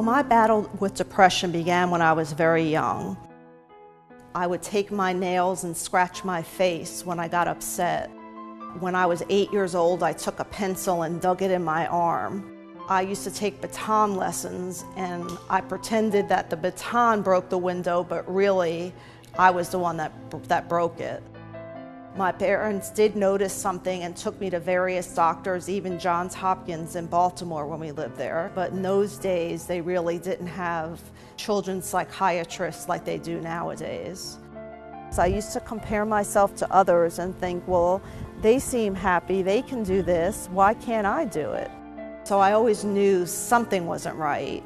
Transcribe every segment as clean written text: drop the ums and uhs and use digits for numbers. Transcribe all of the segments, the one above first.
My battle with depression began when I was very young. I would take my nails and scratch my face when I got upset. When I was 8 years old, I took a pencil and dug it in my arm. I used to take baton lessons, and I pretended that the baton broke the window, but really, I was the one that broke it. My parents did notice something and took me to various doctors, even Johns Hopkins in Baltimore when we lived there. But in those days, they really didn't have children's psychiatrists like they do nowadays. So I used to compare myself to others and think, well, they seem happy, they can do this, why can't I do it? So I always knew something wasn't right.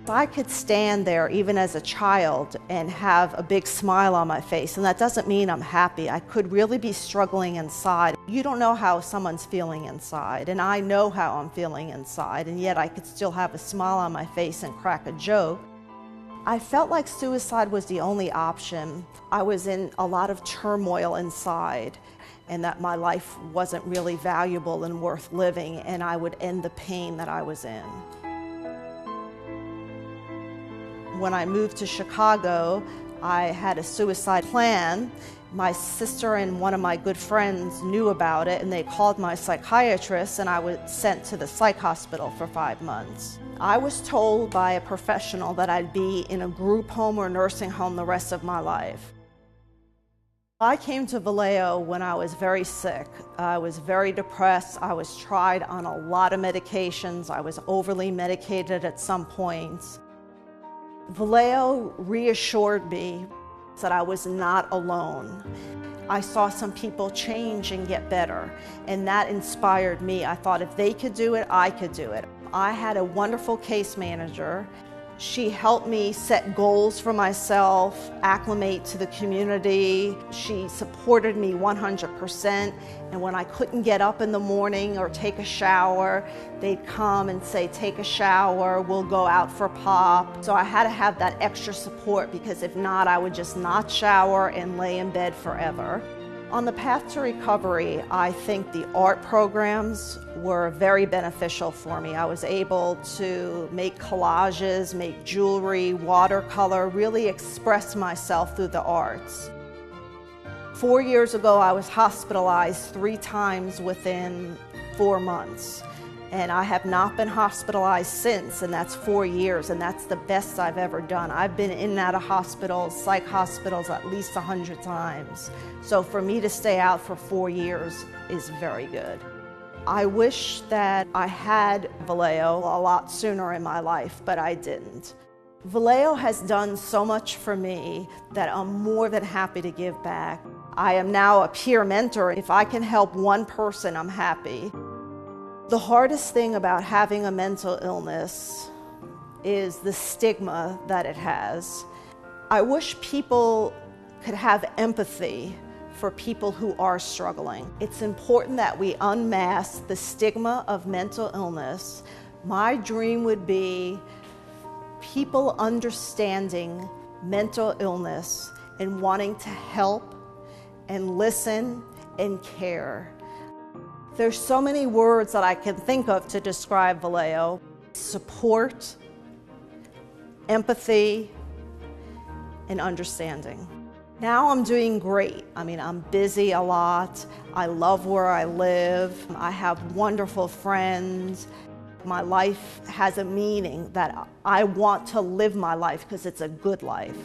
I could stand there even as a child and have a big smile on my face, and that doesn't mean I'm happy. I could really be struggling inside. You don't know how someone's feeling inside, and I know how I'm feeling inside, and yet I could still have a smile on my face and crack a joke. I felt like suicide was the only option. I was in a lot of turmoil inside, and that my life wasn't really valuable and worth living, and I would end the pain that I was in. When I moved to Chicago, I had a suicide plan. My sister and one of my good friends knew about it, and they called my psychiatrist, and I was sent to the psych hospital for 5 months. I was told by a professional that I'd be in a group home or nursing home the rest of my life. I came to Vallejo when I was very sick. I was very depressed. I was tried on a lot of medications. I was overly medicated at some points. Vallejo reassured me that I was not alone. I saw some people change and get better, and that inspired me. I thought if they could do it, I could do it. I had a wonderful case manager. She helped me set goals for myself, acclimate to the community. She supported me 100%, and when I couldn't get up in the morning or take a shower, they'd come and say, take a shower, we'll go out for pop. So I had to have that extra support, because if not, I would just not shower and lay in bed forever. On the path to recovery, I think the art programs were very beneficial for me. I was able to make collages, make jewelry, watercolor, really express myself through the arts. 4 years ago, I was hospitalized 3 times within 4 months. And I have not been hospitalized since, and that's 4 years, and that's the best I've ever done. I've been in and out of hospitals, psych hospitals, at least 100 times. So for me to stay out for 4 years is very good. I wish that I had Vallejo a lot sooner in my life, but I didn't. Vallejo has done so much for me that I'm more than happy to give back. I am now a peer mentor. If I can help one person, I'm happy. The hardest thing about having a mental illness is the stigma that it has. I wish people could have empathy for people who are struggling. It's important that we unmask the stigma of mental illness. My dream would be people understanding mental illness and wanting to help and listen and care. There's so many words that I can think of to describe Vallejo: support, empathy, and understanding. Now I'm doing great. I'm busy a lot. I love where I live. I have wonderful friends. My life has a meaning that I want to live my life because it's a good life.